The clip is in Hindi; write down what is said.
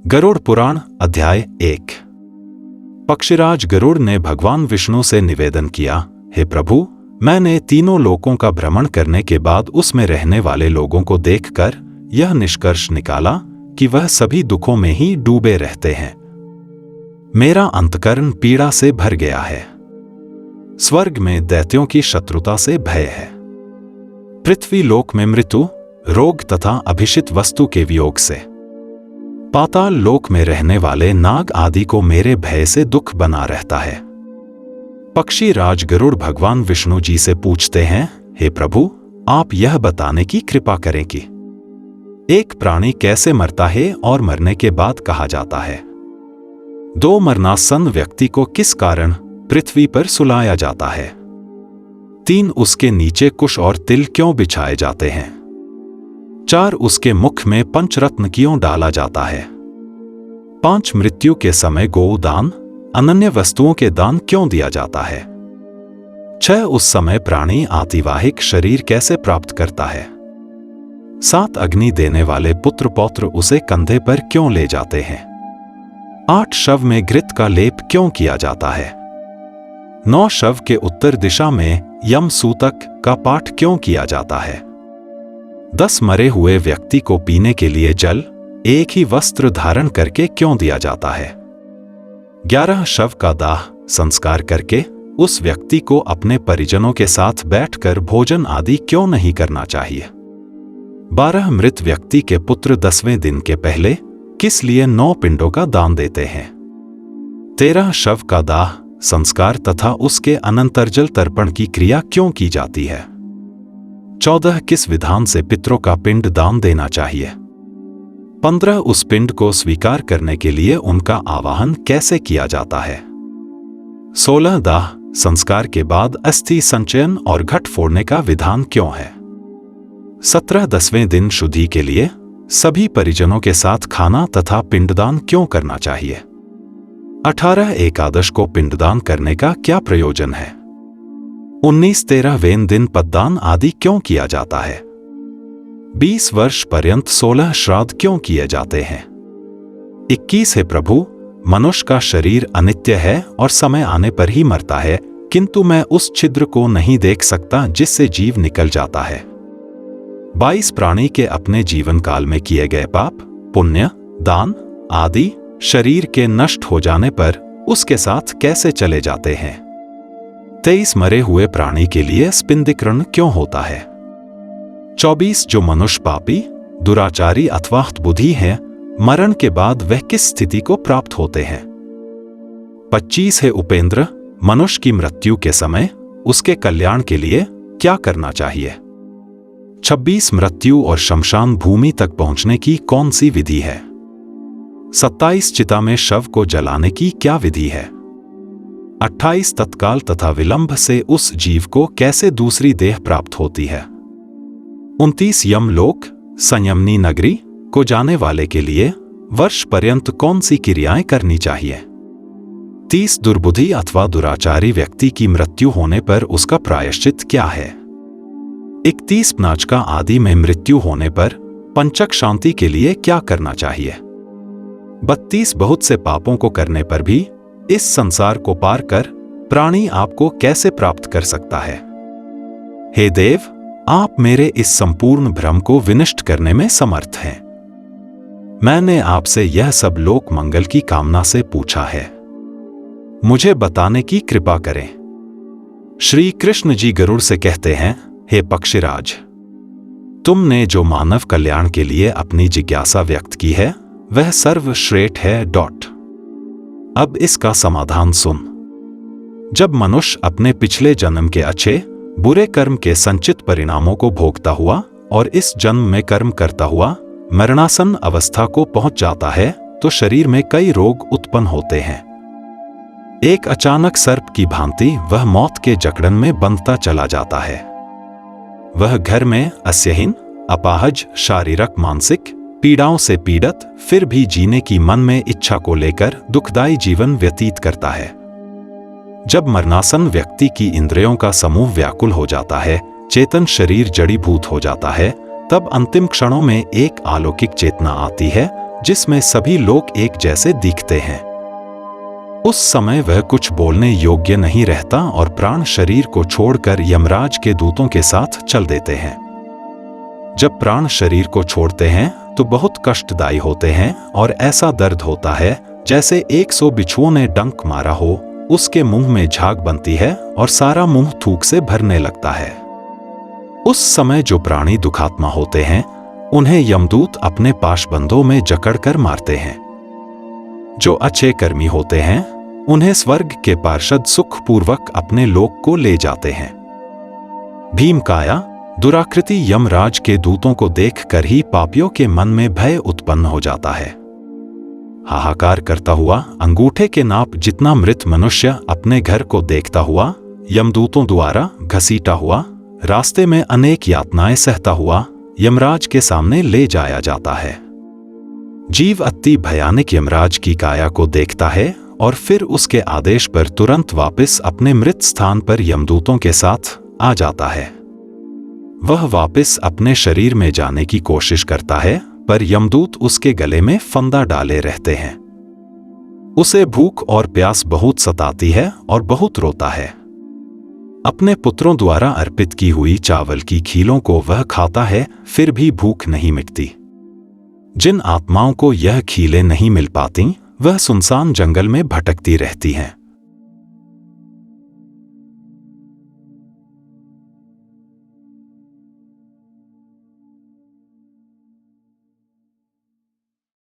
गरुड़ पुराण अध्याय 1। पक्षीराज गरुड़ ने भगवान विष्णु से निवेदन किया, हे प्रभु, मैंने तीनों लोकों का भ्रमण करने के बाद उसमें रहने वाले लोगों को देखकर यह निष्कर्ष निकाला कि वह सभी दुखों में ही डूबे रहते हैं। मेरा अंतकरण पीड़ा से भर गया है। स्वर्ग में दैत्यों की शत्रुता से भय है। पृथ्वी लोक में मृत्यु, रोग तथा अभिषिक्त वस्तु के वियोग से। पाताल लोक में रहने वाले नाग आदि को मेरे भय से दुख बना रहता है। पक्षी राज गरुड़ भगवान विष्णु जी से पूछते हैं, हे प्रभु, आप यह बताने की कृपा करें कि एक प्राणी कैसे मरता है और मरने के बाद कहा जाता है। दो मरणासन्न व्यक्ति को किस कारण पृथ्वी पर सुलाया जाता है। तीन, उसके नीचे कुश और तिल क्यों बिछाए जाते हैं। चार, उसके मुख में पंचरत्न क्यों डाला जाता है। पांच, मृत्यु के समय गोदान, अनन्य वस्तुओं के दान क्यों दिया जाता है। छह, उस समय प्राणी आतिवाहिक शरीर कैसे प्राप्त करता है। सात, अग्नि देने वाले पुत्र पौत्र उसे कंधे पर क्यों ले जाते हैं। आठ, शव में घृत का लेप क्यों किया जाता है। 9, शव के उत्तर दिशा में यम सूतक का पाठ क्यों किया जाता है। 10, मरे हुए व्यक्ति को पीने के लिए जल एक ही वस्त्र धारण करके क्यों दिया जाता है। 11, शव का दाह संस्कार करके उस व्यक्ति को अपने परिजनों के साथ बैठकर भोजन आदि क्यों नहीं करना चाहिए। 12, मृत व्यक्ति के पुत्र 10वें दिन के पहले किस लिए 9 पिंडों का दान देते हैं। 13, शव का दाह संस्कार तथा उसके अनंतर्जल तर्पण की क्रिया क्यों की जाती है। 14, किस विधान से पितरों का पिंड दान देना चाहिए। 15, उस पिंड को स्वीकार करने के लिए उनका आवाहन कैसे किया जाता है। 16, दाह संस्कार के बाद अस्थि संचयन और घट फोड़ने का विधान क्यों है। 17, 10वें दिन शुद्धि के लिए सभी परिजनों के साथ खाना तथा पिंडदान क्यों करना चाहिए। 18, एकादश को पिंडदान करने का क्या प्रयोजन है। 19, 13वें दिन पददान आदि क्यों किया जाता है। 20 वर्ष पर्यंत 16 श्राद्ध क्यों किए जाते हैं। 21, है प्रभु, मनुष्य का शरीर अनित्य है और समय आने पर ही मरता है, किंतु मैं उस छिद्र को नहीं देख सकता जिससे जीव निकल जाता है। 22, प्राणी के अपने जीवन काल में किए गए पाप, पुण्य, दान आदि शरीर के नष्ट हो जाने पर उसके साथ कैसे चले जाते हैं। 23, मरे हुए प्राणी के लिए स्पिंदीकरण क्यों होता है। 24, जो मनुष्य पापी, दुराचारी अथवा बुद्धि है, मरण के बाद वह किस स्थिति को प्राप्त होते हैं। 25, है उपेंद्र, मनुष्य की मृत्यु के समय उसके कल्याण के लिए क्या करना चाहिए। 26, मृत्यु और शमशान भूमि तक पहुंचने की कौन सी विधि है। 27, चिता में शव को जलाने की क्या विधि है। 28, तत्काल तथा विलंब से उस जीव को कैसे दूसरी देह प्राप्त होती है। 29, यमलोक संयमनी नगरी को जाने वाले के लिए वर्ष पर्यंत कौन सी क्रियाएं करनी चाहिए। 30, दुर्बुद्धि अथवा दुराचारी व्यक्ति की मृत्यु होने पर उसका प्रायश्चित क्या है। 31, नाचका आदि में मृत्यु होने पर पंचक शांति के लिए क्या करना चाहिए। 32, बहुत से पापों को करने पर भी इस संसार को पार कर प्राणी आपको कैसे प्राप्त कर सकता है। हे देव, आप मेरे इस संपूर्ण भ्रम को विनष्ट करने में समर्थ हैं। मैंने आपसे यह सब लोक मंगल की कामना से पूछा है, मुझे बताने की कृपा करें। श्री कृष्ण जी गरुड़ से कहते हैं, हे पक्षीराज, तुमने जो मानव कल्याण के लिए अपनी जिज्ञासा व्यक्त की है वह सर्वश्रेष्ठ है। अब इसका समाधान सुन। जब मनुष्य अपने पिछले जन्म के अच्छे बुरे कर्म के संचित परिणामों को भोगता हुआ और इस जन्म में कर्म करता हुआ मरणासन्न अवस्था को पहुंच जाता है तो शरीर में कई रोग उत्पन्न होते हैं। एक अचानक सर्प की भांति वह मौत के जकड़न में बंधता चला जाता है। वह घर में अस्यहीन, अपाहज, शारीरिक मानसिक पीड़ाओं से पीड़ित, फिर भी जीने की मन में इच्छा को लेकर दुखदायी जीवन व्यतीत करता है। जब मरणासन्न व्यक्ति की इंद्रियों का समूह व्याकुल हो जाता है, चेतन शरीर जड़ीभूत हो जाता है, तब अंतिम क्षणों में एक अलौकिक चेतना आती है जिसमें सभी लोग एक जैसे दिखते हैं। उस समय वह कुछ बोलने योग्य नहीं रहता और प्राण शरीर को छोड़कर यमराज के दूतों के साथ चल देते हैं। जब प्राण शरीर को छोड़ते हैं तो बहुत कष्टदायी होते हैं और ऐसा दर्द होता है जैसे 100 बिच्छुओं ने डंक मारा हो। उसके मुंह में झाग बनती है और सारा मुंह थूक से भरने लगता है। उस समय जो प्राणी दुखात्मा होते हैं उन्हें यमदूत अपने पाशबंधों में जकड़कर मारते हैं। जो अच्छे कर्मी होते हैं उन्हें स्वर्ग के पार्षद सुखपूर्वक अपने लोक को ले जाते हैं। भीमकाया दुराकृति यमराज के दूतों को देखकर ही पापियों के मन में भय उत्पन्न हो जाता है। हाहाकार करता हुआ अंगूठे के नाप जितना मृत मनुष्य अपने घर को देखता हुआ यमदूतों द्वारा घसीटा हुआ रास्ते में अनेक यातनाएं सहता हुआ यमराज के सामने ले जाया जाता है। जीव अति भयानक यमराज की काया को देखता है और फिर उसके आदेश पर तुरंत वापस अपने मृत स्थान पर यमदूतों के साथ आ जाता है। वह वापस अपने शरीर में जाने की कोशिश करता है पर यमदूत उसके गले में फंदा डाले रहते हैं। उसे भूख और प्यास बहुत सताती है और बहुत रोता है। अपने पुत्रों द्वारा अर्पित की हुई चावल की खीलों को वह खाता है फिर भी भूख नहीं मिटती। जिन आत्माओं को यह खीलें नहीं मिल पाती वह सुनसान जंगल में भटकती रहती हैं।